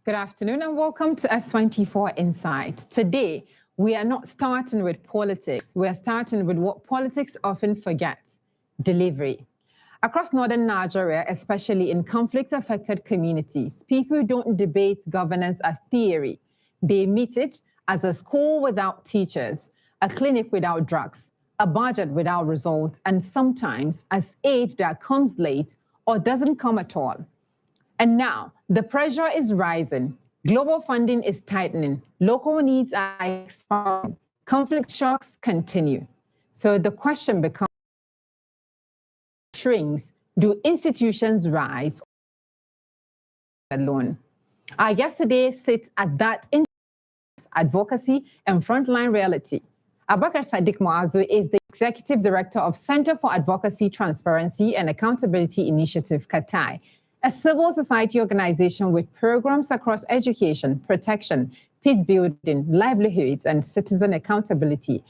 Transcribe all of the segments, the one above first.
Good afternoon and welcome to S24 Insight. Today, we are not starting with politics. We are starting with what politics often forgets, delivery. Across northern Nigeria, especially in conflict-affected communities, people don't debate governance as theory. They meet it as a school without teachers, a clinic without drugs, a budget without results, and sometimes as aid that comes late or doesn't come at all. And now, the pressure is rising. Global funding is tightening. Local needs are expanding. Conflict shocks continue. So the question becomes, shrinks, do institutions rise alone? Our guest today sits at that advocacy and frontline reality. Abubakar Sadiq Muazu is the Executive Director of Center for Advocacy, Transparency and Accountability Initiative, CATAI, a civil society organization with programs across education, protection, peace building, livelihoods, and citizen accountability.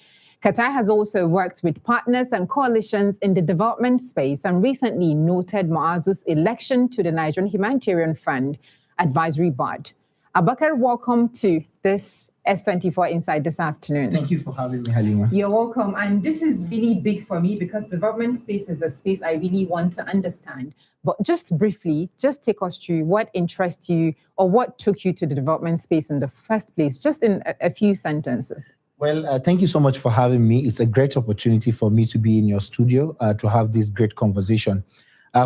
CATAI has also worked with partners and coalitions in the development space and recently noted Muazu's election to the Nigerian Humanitarian Fund Advisory Board. Abubakar, welcome to this S24 Insight this afternoon. Thank you for having me, Halima. You're welcome. And this is really big for me because development space is a space I really want to understand. But just briefly, just take us through what interests you or what took you to the development space in the first place, just in a few sentences. Well, thank you so much for having me. It's a great opportunity for me to be in your studio to have this great conversation.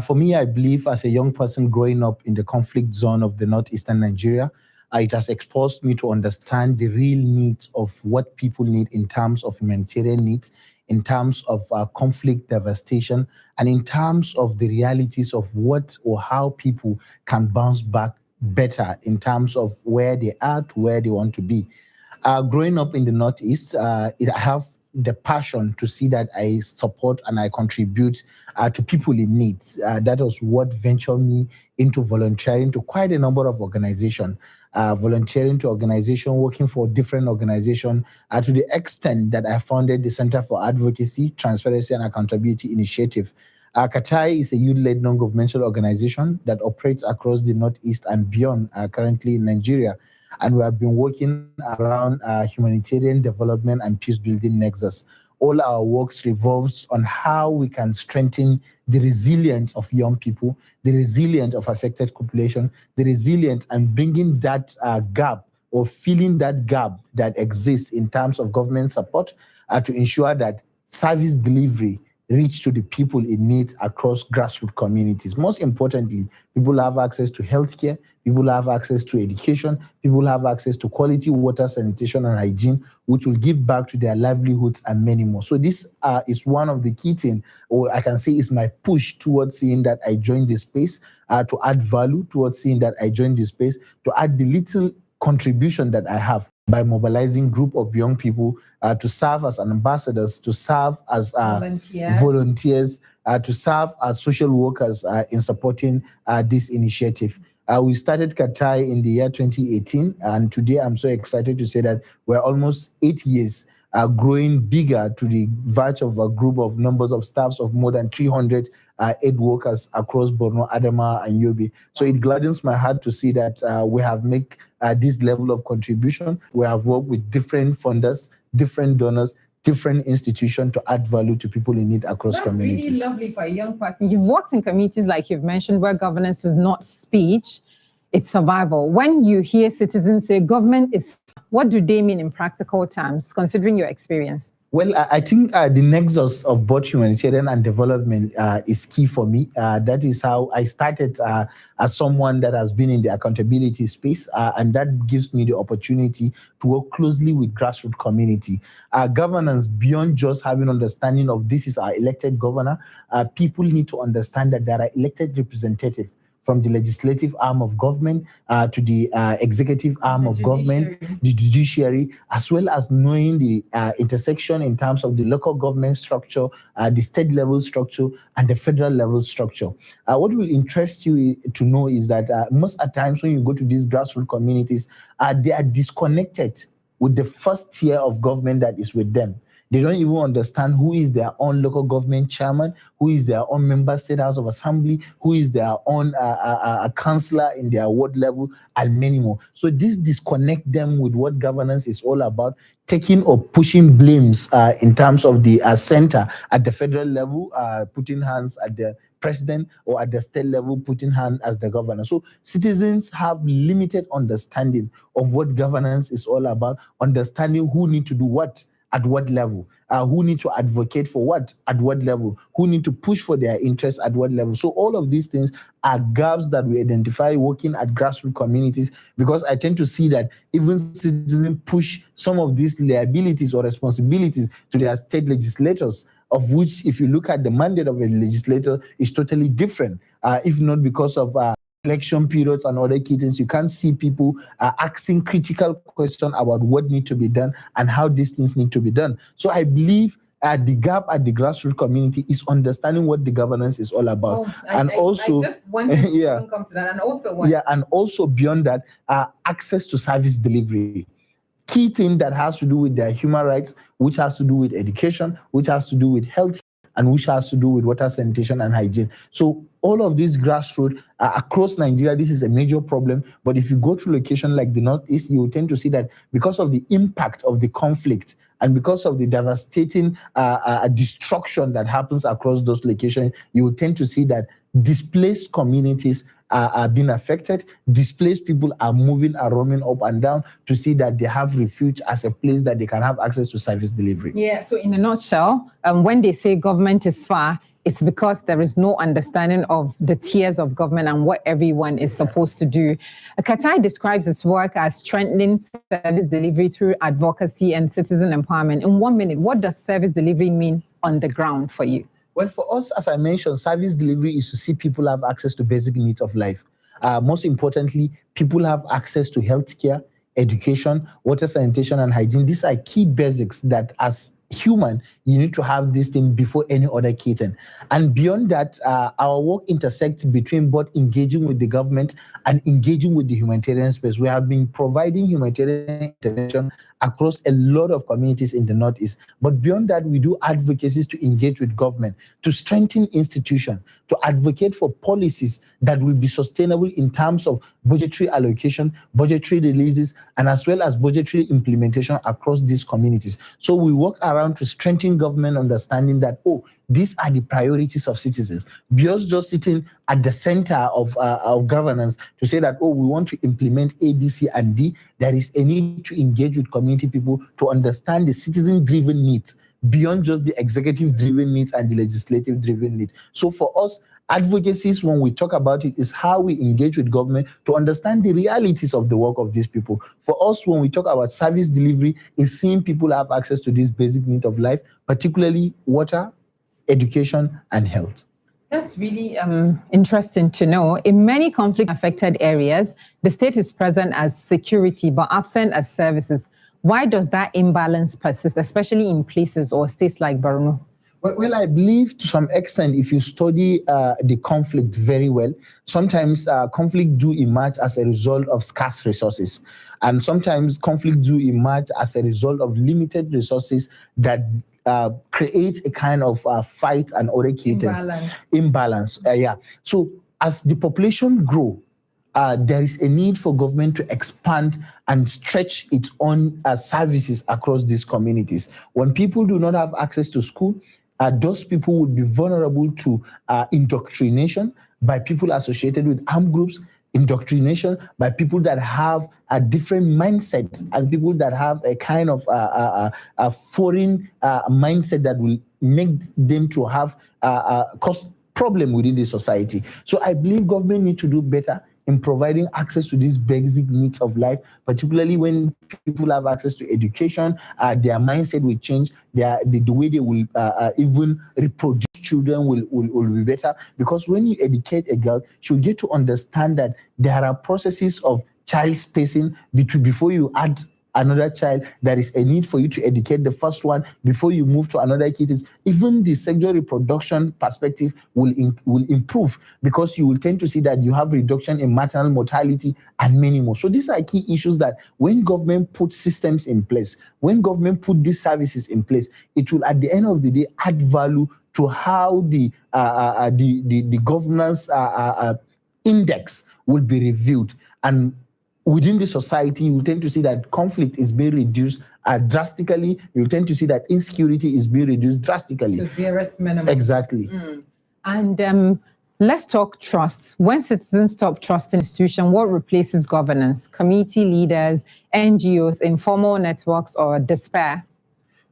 For me, I believe as a young person growing up in the conflict zone of the northeastern Nigeria, it has exposed me to understand the real needs of what people need in terms of humanitarian needs, in terms of conflict devastation, and in terms of the realities of what or how people can bounce back better in terms of where they are to where they want to be. Growing up in the Northeast, I have the passion to see that I support and I contribute to people in need. That was what ventured me into volunteering to quite a number of organizations. Volunteering to organizations, working for different organizations, to the extent that I founded the Center for Advocacy, Transparency and Accountability Initiative. CATAI is a youth-led non-governmental organization that operates across the Northeast and beyond, currently in Nigeria. And we have been working around humanitarian development and peace-building nexus. All our works revolves on how we can strengthen the resilience of young people, the resilience of affected population, the resilience and bringing that gap or filling that gap that exists in terms of government support to ensure that service delivery reach to the people in need across grassroots communities. Most importantly, people have access to healthcare, people have access to education, people have access to quality water, sanitation, and hygiene, which will give back to their livelihoods and many more. So this is one of the key things, or I can say is my push towards seeing that I join this space, to add value, towards seeing that I join this space, to add the little contribution that I have by mobilizing group of young people to serve as ambassadors, to serve as volunteers, to serve as social workers in supporting this initiative. We started CATAI in the year 2018, and today I'm so excited to say that we're almost 8 years growing bigger to the verge of a group of numbers of staffs of more than 300 aid workers across Borno, Adamawa, and Yobe. So it gladdens my heart to see that we have made this level of contribution. We have worked with different funders, different donors, different institutions to add value to people in need across communities. That's really lovely for a young person. You've worked in communities, like you've mentioned, where governance is not speech, it's survival. When you hear citizens say government is, what do they mean in practical terms, considering your experience? Well, I think the nexus of both humanitarian and development is key for me. That is how I started as someone that has been in the accountability space, and that gives me the opportunity to work closely with grassroots community. Governance, beyond just having understanding of this is our elected governor, people need to understand that there are elected representatives from the legislative arm of government to the executive arm of government, the judiciary, as well as knowing the intersection in terms of the local government structure, the state level structure, and the federal level structure. What will interest you to know is that most at times when you go to these grassroots communities, they are disconnected with the first tier of government that is with them. They don't even understand who is their own local government chairman, who is their own member state house of assembly, who is their own councillor in their ward level, and many more. So this disconnect them with what governance is all about, taking or pushing blames in terms of the center at the federal level, putting hands at the president, or at the state level, putting hand as the governor. So citizens have limited understanding of what governance is all about, understanding who need to do what at what level, who need to advocate for what at what level, who need to push for their interests at what level. So all of these things are gaps that we identify working at grassroots communities, because I tend to see that even citizens push some of these liabilities or responsibilities to their state legislators, of which, if you look at the mandate of a legislator, is totally different. If not because of election periods and other key things, you can't see people asking critical questions about what needs to be done and how these things need to be done. So I believe the gap at the grassroots community is understanding what the governance is all about. I just wanted to come to that, and also what? Yeah, and also beyond that, access to service delivery. Key thing that has to do with their human rights, which has to do with education, which has to do with health, and which has to do with water, sanitation, and hygiene. So all of these grassroots across Nigeria, this is a major problem. But if you go to locations like the Northeast, you will tend to see that because of the impact of the conflict and because of the devastating destruction that happens across those locations, you will tend to see that displaced communities are being affected. Displaced people are moving, are roaming up and down to see that they have refuge as a place that they can have access to service delivery. Yeah, so in a nutshell, when they say government is far, it's because there is no understanding of the tiers of government and what everyone is supposed to do. Katai describes its work as strengthening service delivery through advocacy and citizen empowerment. In 1 minute, what does service delivery mean on the ground for you? Well, for us, as I mentioned, service delivery is to see people have access to basic needs of life. Most importantly, people have access to healthcare, education, water, sanitation, and hygiene. These are key basics that, as human, you need to have this thing before any other key thing. And beyond that, our work intersects between both engaging with the government and engaging with the humanitarian space. We have been providing humanitarian intervention across a lot of communities in the Northeast. But beyond that, we do advocacies to engage with government, to strengthen institutions, to advocate for policies that will be sustainable in terms of budgetary allocation, budgetary releases, and as well as budgetary implementation across these communities. So we work around to strengthen government understanding that, oh, these are the priorities of citizens. Beyond just sitting at the center of governance to say that, oh, we want to implement A, B, C, and D, there is a need to engage with community people to understand the citizen-driven needs beyond just the executive-driven needs and the legislative-driven needs. So for us, advocacies, when we talk about it, is how we engage with government to understand the realities of the work of these people. For us, when we talk about service delivery, is seeing people have access to this basic need of life, particularly water, education, and health. That's really interesting to know. In many conflict-affected areas, the state is present as security, but absent as services. Why does that imbalance persist, especially in places or states like Borno? Well, I believe to some extent, if you study the conflict very well, sometimes conflict do emerge as a result of scarce resources. And sometimes conflict do emerge as a result of limited resources that create a kind of fight and other cases. Imbalance. Yeah. So as the population grow, there is a need for government to expand and stretch its own services across these communities. When people do not have access to school, those people would be vulnerable to indoctrination by people associated with armed groups, indoctrination by people that have a different mindset and people that have a kind of a foreign mindset that will make them to have cause problem within the society. So I believe government need to do better in providing access to these basic needs of life, particularly when people have access to education, their mindset will change, the way they will even reproduce children will be better. Because when you educate a girl, she'll get to understand that there are processes of child spacing before you add another child. There is a need for you to educate the first one before you move to another kid. Even the sexual reproduction perspective will improve, because you will tend to see that you have reduction in maternal mortality and many more. So these are key issues that when government puts systems in place, when government put these services in place, it will at the end of the day add value to how the governance index will be reviewed. And within the society, you tend to see that conflict is being reduced drastically. You tend to see that insecurity is being reduced drastically. Severest minimum. Exactly. And let's talk trust. When citizens stop trusting institutions, what replaces governance? Community leaders, NGOs, informal networks, or despair?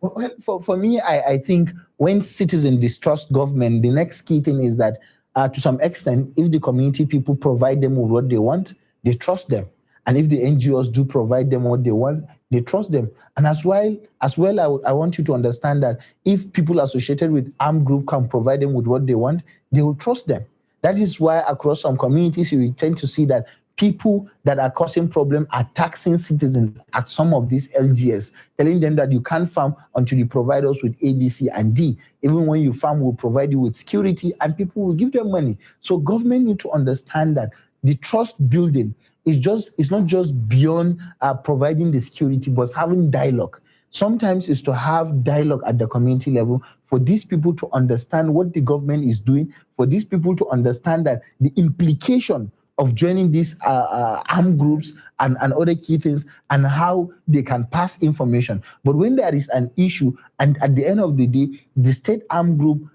Well, for me, I think when citizens distrust government, the next key thing is that to some extent, if the community people provide them with what they want, they trust them. And if the NGOs do provide them what they want, they trust them. And as well, I want you to understand that if people associated with armed group can provide them with what they want, they will trust them. That is why across some communities, you tend to see that people that are causing problems are taxing citizens at some of these LGS, telling them that you can't farm until you provide us with A, B, C, and D. Even when you farm, we'll provide you with security, and people will give them money. So government need to understand that the trust building it's not just beyond providing the security, but having dialogue. Sometimes it's to have dialogue at the community level for these people to understand what the government is doing, for these people to understand that the implication of joining these armed groups and other key things, and how they can pass information. But when there is an issue, and at the end of the day, the state armed group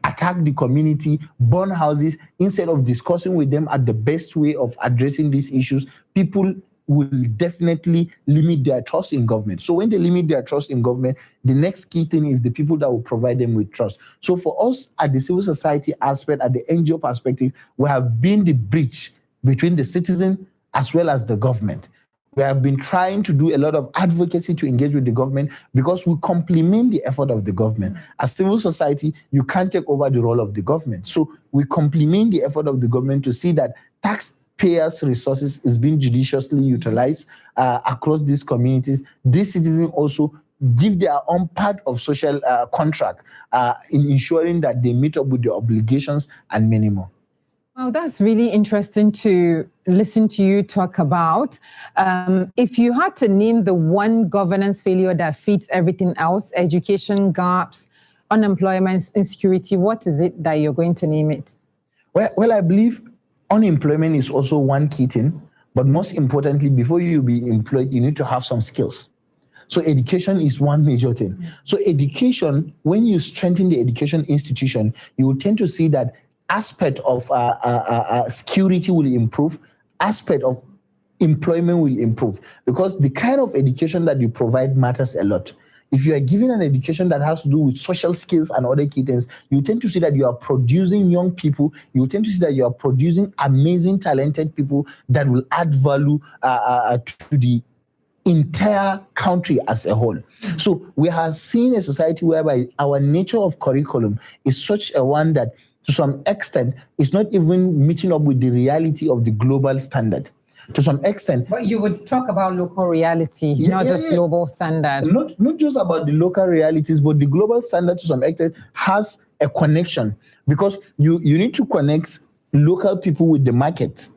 attack the community, burn houses, instead of discussing with them at the best way of addressing these issues, people will definitely limit their trust in government. So when they limit their trust in government, the next key thing is the people that will provide them with trust. So for us at the civil society aspect, at the NGO perspective, we have been the bridge between the citizen as well as the government. We have been trying to do a lot of advocacy to engage with the government, because we complement the effort of the government. As civil society, you can't take over the role of the government. So we complement the effort of the government to see that taxpayers' resources is being judiciously utilized across these communities. These citizens also give their own part of social contract in ensuring that they meet up with their obligations and many more. Well, that's really interesting to listen to you talk about. If you had to name the one governance failure that feeds everything else, education gaps, unemployment, insecurity, what is it that you're going to name it? Well, I believe unemployment is also one key thing, but most importantly, before you be employed, you need to have some skills. So education is one major thing. So education, when you strengthen the education institution, you will tend to see that aspect of security will improve, aspect of employment will improve, because the kind of education that you provide matters a lot. If you are giving an education that has to do with social skills and other key things, you tend to see that you are producing young people, you tend to see that you are producing amazing, talented people that will add value to the entire country as a whole. So we have seen a society whereby our nature of curriculum is such a one that to some extent, it's not even meeting up with the reality of the global standard. To some extent. But you would talk about local reality, not just global standard. Not just about the local realities, but the global standard to some extent has a connection, because you need to connect local people with the market.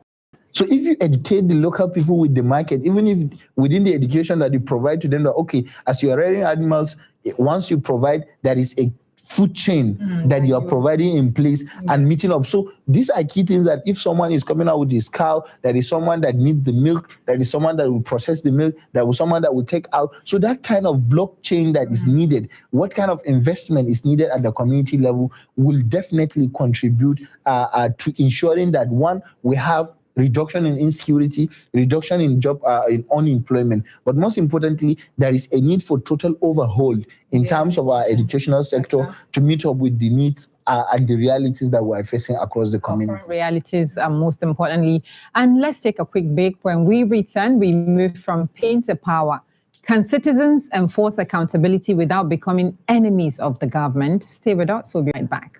So if you educate the local people with the market, even if within the education that you provide to them, that, okay, as you are rearing animals, once you provide, there is a food chain that you are providing in place and meeting up. So these are key things that if someone is coming out with his cow, there is someone that needs the milk, there is someone that will process the milk, there is someone that will take out. So that kind of blockchain that is needed, what kind of investment is needed at the community level will definitely contribute to ensuring that, one, we have reduction in insecurity, reduction in job, in unemployment. But most importantly, there is a need for total overhaul in terms of our educational sector to meet up with the needs and the realities that we're facing across the community. Realities, most importantly. And let's take a quick break. When we return, we move from pain to power. Can citizens enforce accountability without becoming enemies of the government? Stay with us. We'll be right back.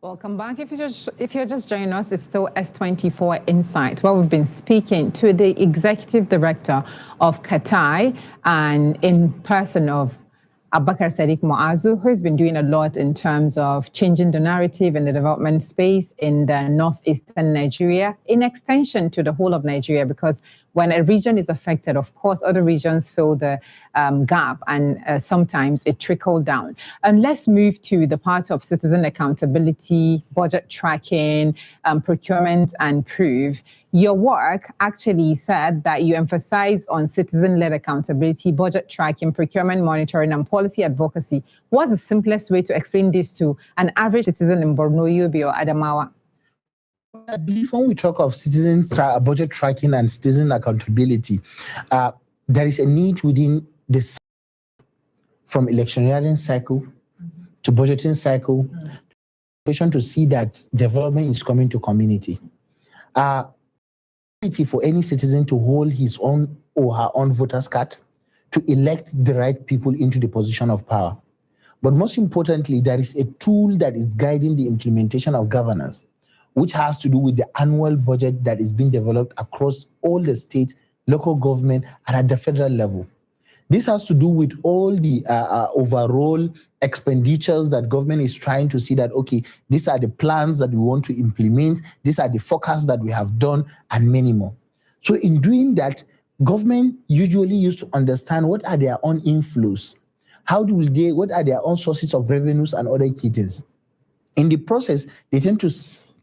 Welcome back. If you're just joining us, it's still S24 Insight, where we've been speaking to the Executive Director of CATAI and in person of Abubakar Sadiq Muazu, who has been doing a lot in terms of changing the narrative in the development space in the northeastern Nigeria, in extension to the whole of Nigeria, because when a region is affected, of course, other regions fill the gap, and sometimes it trickles down. And let's move to the part of citizen accountability, budget tracking, procurement and prove. Your work actually said that you emphasize on citizen-led accountability, budget tracking, procurement monitoring, and policy advocacy. What's the simplest way to explain this to an average citizen in Borno, Yobe, or Adamawa? I believe when we talk of citizen budget tracking and citizen accountability, there is a need within this, from electioneering cycle to budgeting cycle, to see that development is coming to community. For any citizen to hold his own or her own voter's card, to elect the right people into the position of power. But most importantly, there is a tool that is guiding the implementation of governance, which has to do with the annual budget that is being developed across all the state, local government, and at the federal level. This has to do with all the overall expenditures that government is trying to see that, okay, these are the plans that we want to implement, these are the forecasts that we have done, and many more. So in doing that, government usually used to understand what are their own inflows, what are their own sources of revenues and other key things. In the process, they tend to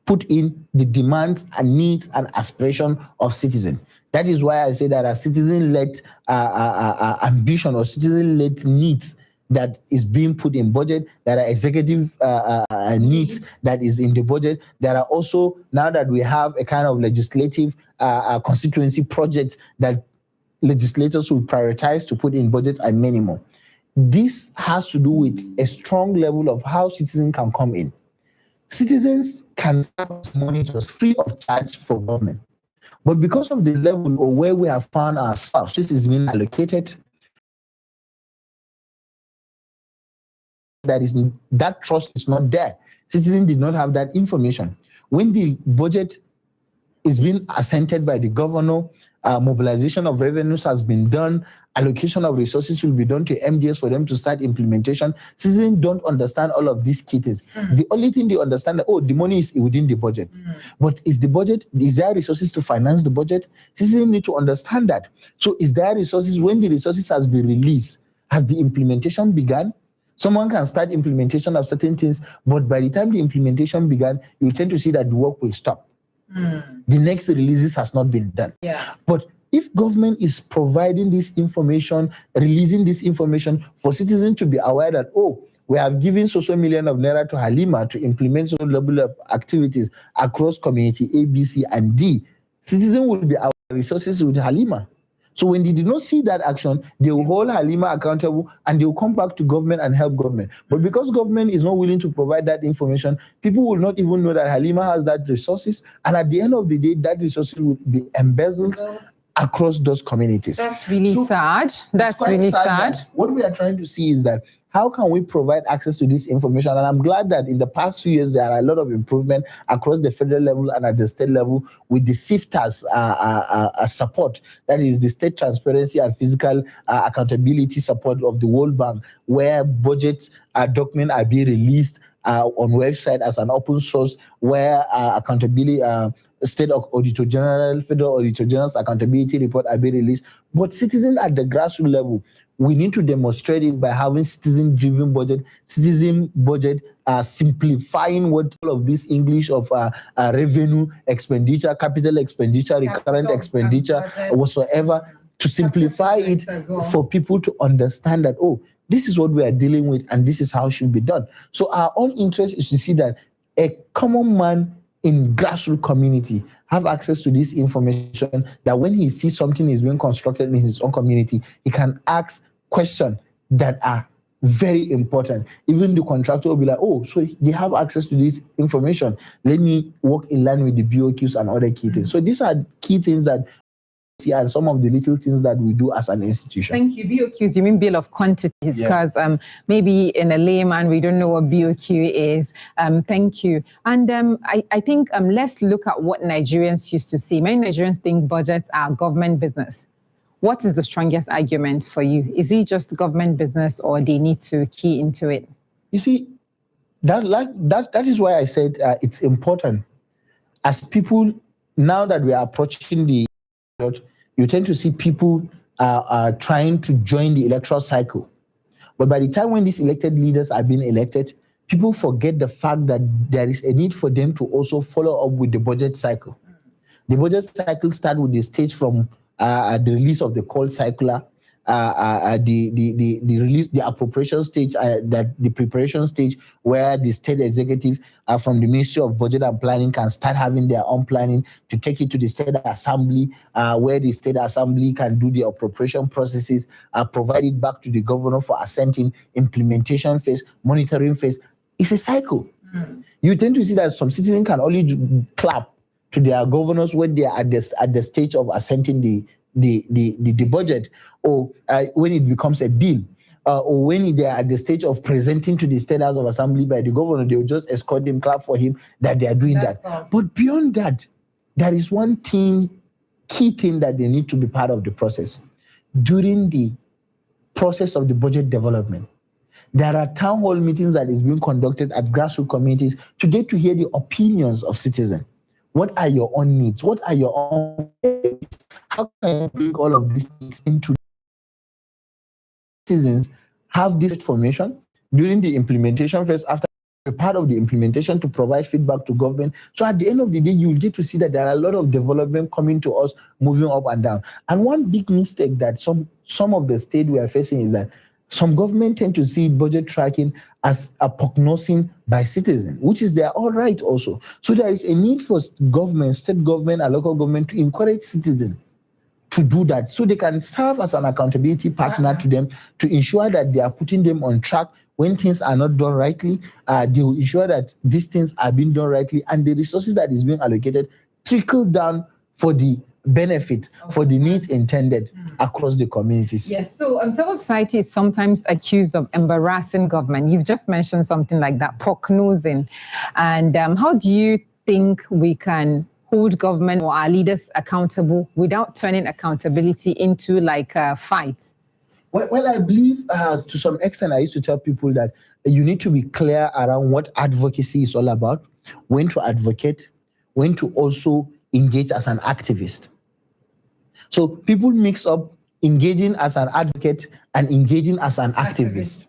put in the demands and needs and aspiration of citizens. That is why I say that a citizen-led ambition or citizen-led needs that is being put in budget, there are executive needs that is in the budget. There are also, now that we have a kind of legislative constituency project that legislators will prioritize to put in budget and many more. This has to do with a strong level of how citizens can come in. Citizens can serve as monitors free of charge for government. But because of the level or where we have found ourselves, this is being allocated, that trust is not there. Citizens did not have that information. When the budget is being assented by the governor, mobilization of revenues has been done, allocation of resources will be done to MDS for them to start implementation. Citizens don't understand all of these key things. The only thing they understand, the money is within the budget. But is there resources to finance the budget? Citizens need to understand that. So is there resources, when the resources has been released, has the implementation begun? Someone can start implementation of certain things, but by the time the implementation began, you tend to see that the work will stop. The next releases has not been done. But if government is providing this information, releasing this information for citizens to be aware that, we have given so million of naira to Halima to implement some level of activities across community A, B, C, and D, citizens will be aware of resources with Halima. So when they did not see that action, they will hold Halima accountable and they will come back to government and help government. But because government is not willing to provide that information, people will not even know that Halima has that resources. And at the end of the day, that resources will be embezzled across those communities. That's really sad. That's really sad. What we are trying to see is that how can we provide access to this information? And I'm glad that in the past few years, there are a lot of improvement across the federal level and at the state level with the SIFTAS support. That is the State Transparency and Physical Accountability support of the World Bank, where budget documents are being released on website as an open source, where accountability, State Auditor General, Federal Auditor General's accountability report are being released. But citizens at the grassroots level, we need to demonstrate it by having citizen-driven budget, simplifying what all of this English of revenue expenditure, capital expenditure, recurrent expenditure, whatsoever, to simplify it for people to understand that, this is what we are dealing with and this is how it should be done. So our own interest is to see that a common man in grassroots community have access to this information, that when he sees something is being constructed in his own community, he can ask questions that are very important. Even the contractor will be like, so they have access to this information. Let me work in line with the BOQs and other key things. So these are key things that and some of the little things that we do as an institution. Thank you. BOQs, you mean Bill of Quantities, because maybe in a layman, we don't know what BOQ is. Thank you. And I think let's look at what Nigerians used to say. Many Nigerians think budgets are government business. What is the strongest argument for you? Is it just government business, or they need to key into it? You see, that is why I said it's important. As people, now that we are approaching the, you tend to see people are trying to join the electoral cycle. But by the time when these elected leaders are being elected, people forget the fact that there is a need for them to also follow up with the budget cycle. The budget cycle starts with the stage from the release of the call circular, the release, the appropriation stage, that the preparation stage, where the state executive from the Ministry of Budget and Planning can start having their own planning to take it to the state assembly, where the state assembly can do the appropriation processes, provide it back to the governor for assenting, implementation phase, monitoring phase. It's a cycle. You tend to see that some citizens can only clap to their governors when they are at the stage of assenting the budget, or when it becomes a bill, or when they are at the stage of presenting to the State House of Assembly by the governor. They will just escort him, clap for him that they are doing that. But beyond that, there is one key thing that they need to be part of the process. During the process of the budget development, there are town hall meetings that is being conducted at grassroots communities to get to hear the opinions of citizens. What are your own needs? What are your own needs? How can you bring all of these needs into citizens? Have this information during the implementation phase, after a part of the implementation, to provide feedback to government. So at the end of the day, you will get to see that there are a lot of development coming to us, moving up and down. And one big mistake that some of the state we are facing is that some government tend to see budget tracking as a prognosing by citizens, which is their all right also. So there is a need for government, state government and local government to encourage citizens to do that, so they can serve as an accountability partner to them, to ensure that they are putting them on track when things are not done rightly. They will ensure that these things are being done rightly, and the resources that is being allocated trickle down for the benefit, for the needs intended across the communities. Yes, so civil society is sometimes accused of embarrassing government. You've just mentioned something like that, prognosing. And how do you think we can hold government or our leaders accountable without turning accountability into like a fight? Well, I believe to some extent, I used to tell people that you need to be clear around what advocacy is all about, when to advocate, when to also engage as an activist. So people mix up engaging as an advocate and engaging as an activist.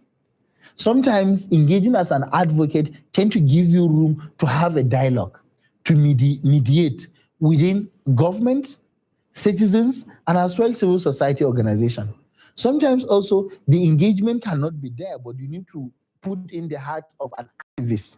Sometimes engaging as an advocate tend to give you room to have a dialogue, to mediate within government, citizens, and as well civil society organization. Sometimes also the engagement cannot be there, but you need to put in the heart of an activist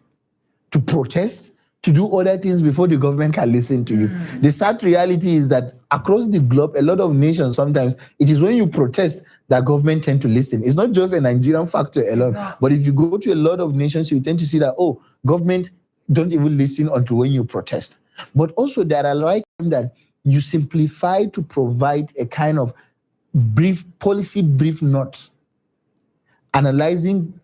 to protest, to do other things before the government can listen to you. The sad reality is that across the globe, a lot of nations, sometimes it is when you protest that government tend to listen. It's not just a Nigerian factor alone, but if you go to a lot of nations, you tend to see that, oh, government don't even listen until when you protest. But also there are like that you simplify to provide a kind of brief policy brief notes, analyzing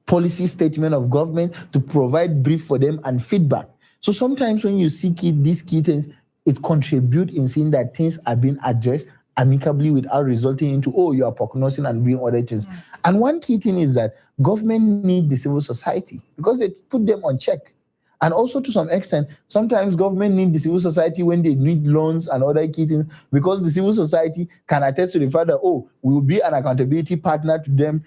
policy statement of government to provide brief for them and feedback. So sometimes when you see these key things, it contributes in seeing that things are being addressed amicably without resulting into, oh, you are prognosing and doing other things. And one key thing is that government need the civil society because they put them on check. And also to some extent, sometimes government need the civil society when they need loans and other key things, because the civil society can attest to the fact that, oh, we will be an accountability partner to them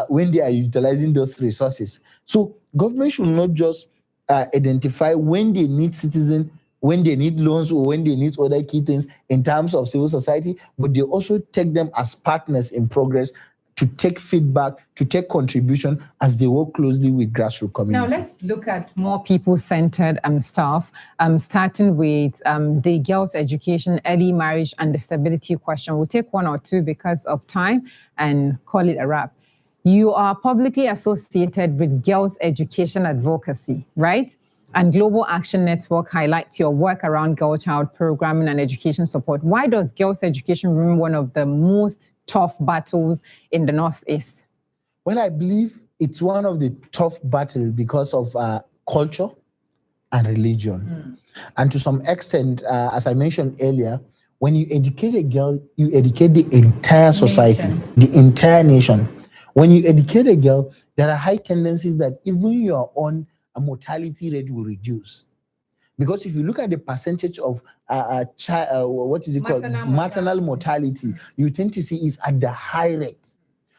when they are utilizing those resources. So government should not just identify when they need citizens, when they need loans, or when they need other key things in terms of civil society, but they also take them as partners in progress to take feedback, to take contribution as they work closely with grassroots communities. Now let's look at more people-centered stuff, starting with the girls' education, early marriage, and the stability question. We'll take one or two because of time and call it a wrap. You are publicly associated with girls' education advocacy, right? and Global Action Network highlights your work around girl child programming and education support. Why does girls' education remain one of the most tough battles in the Northeast? Well, I believe it's one of the tough battles because of culture and religion. And to some extent, as I mentioned earlier, when you educate a girl, you educate the entire society, the entire nation. When you educate a girl, there are high tendencies that even your own mortality rate will reduce. Because if you look at the percentage of maternal mortality, you tend to see is at the high rate.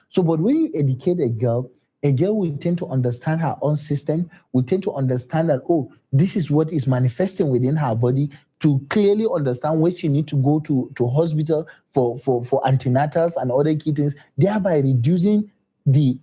So, but when you educate a girl will tend to understand her own system, will tend to understand that, oh, this is what is manifesting within her body, to clearly understand where she needs to go to hospital for antenatals and other key things, thereby reducing the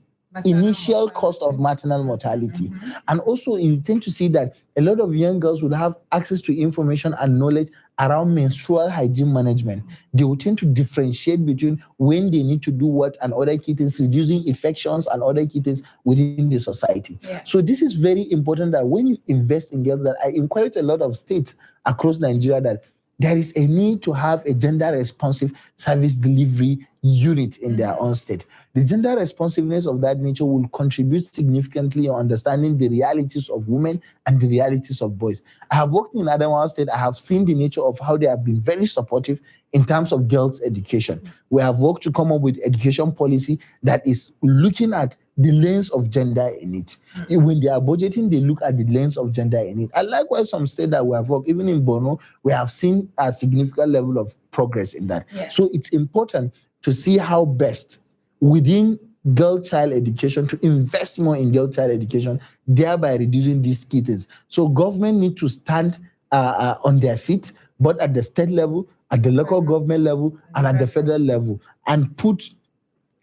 initial cost of maternal mortality. And also you tend to see that a lot of young girls will have access to information and knowledge around menstrual hygiene management. They will tend to differentiate between when they need to do what and other key things, reducing infections and other key things within the society. So this is very important, that when you invest in girls, that I encourage a lot of states across Nigeria that there is a need to have a gender responsive service delivery unit in their own state. The gender responsiveness of that nature will contribute significantly in understanding the realities of women and the realities of boys. I have worked in Adamawa State. I have seen the nature of how they have been very supportive in terms of girls' education. We have worked to come up with education policy that is looking at the lens of gender in it. When they are budgeting, they look at the lens of gender in it. And likewise, some state that we have worked, even in Borno, we have seen a significant level of progress in that. So it's important to see how best within girl child education to invest more in girl child education, thereby reducing these key things. So government need to stand on their feet, both at the state level, at the local government level, and at the federal level, and put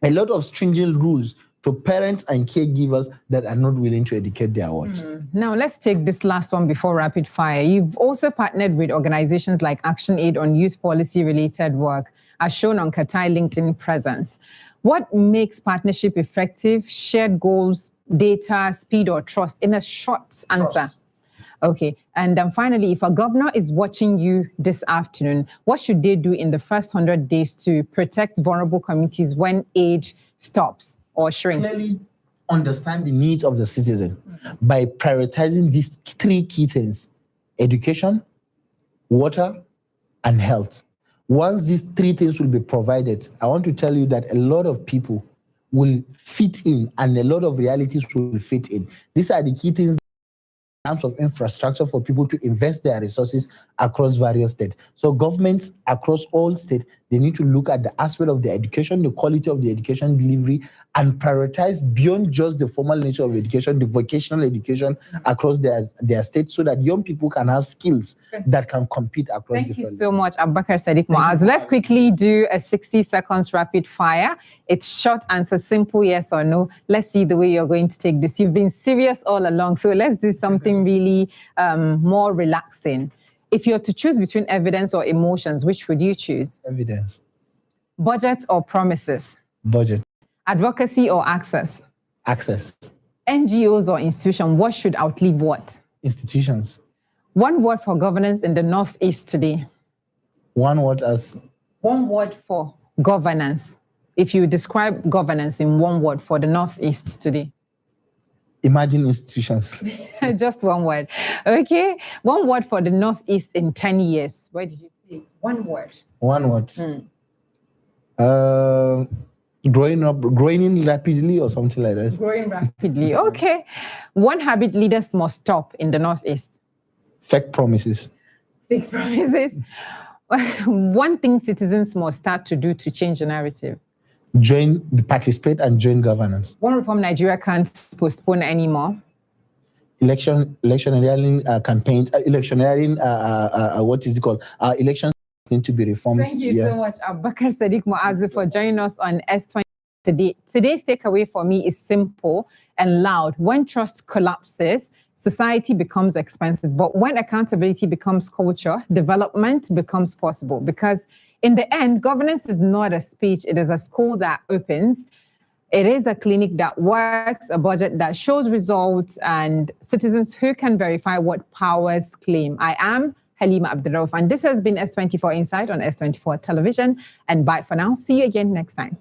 a lot of stringent rules to parents and caregivers that are not willing to educate their watch. Now, let's take this last one before rapid fire. You've also partnered with organizations like ActionAid on youth policy-related work, as shown on Katai LinkedIn presence. What makes partnership effective? Shared goals, data, speed, or trust? In a short answer. Okay. And then finally, if a governor is watching you this afternoon, what should they do in the first 100 days to protect vulnerable communities when aid stops or shrinks? Clearly understand the needs of the citizen by prioritizing these three key things: education, water, and health. Once these three things will be provided, I want to tell you that a lot of people will fit in and a lot of realities will fit in. These are the key things in terms of infrastructure for people to invest their resources across various states. So governments across all states, they need to look at the aspect of the education, the quality of the education delivery, and prioritize beyond just the formal nature of education, the vocational education across their states, so that young people can have skills that can compete across different. Thank you so much, Abubakar Sadiq Muaz. Let's quickly do a 60 seconds rapid fire. It's short answer, simple yes or no. Let's see the way you're going to take this. You've been serious all along, so let's do something really more relaxing. If you're to choose between evidence or emotions, which would you choose? Evidence. Budget or promises? Budget. Advocacy or access? Access. NGOs or institutions, what should outlive what? Institutions. One word for governance in the Northeast today. One word for governance. If you describe governance in one word for the Northeast today. Imagine institutions. Just one word. Okay. One word for the Northeast in 10 years. Where did you say? One word. One word. Growing rapidly or something like that. Growing rapidly. Okay. One habit leaders must stop in the Northeast. Fake promises. Fake promises. One thing citizens must start to do to change the narrative. Participate and join governance. One reform Nigeria can't postpone anymore. Electioneering campaigns, electioneering, what is it called? Elections need to be reformed. Thank you so much, Abubakar Sadiq Muaz, for joining us on S20 today. Today's takeaway for me is simple and loud. When trust collapses, society becomes expensive. But when accountability becomes culture, development becomes possible. Because in the end, governance is not a speech, it is a school that opens. It is a clinic that works, a budget that shows results, and citizens who can verify what powers claim. I am Halima Abdurrauf, and this has been S24 Insight on S24 Television. And bye for now. See you again next time.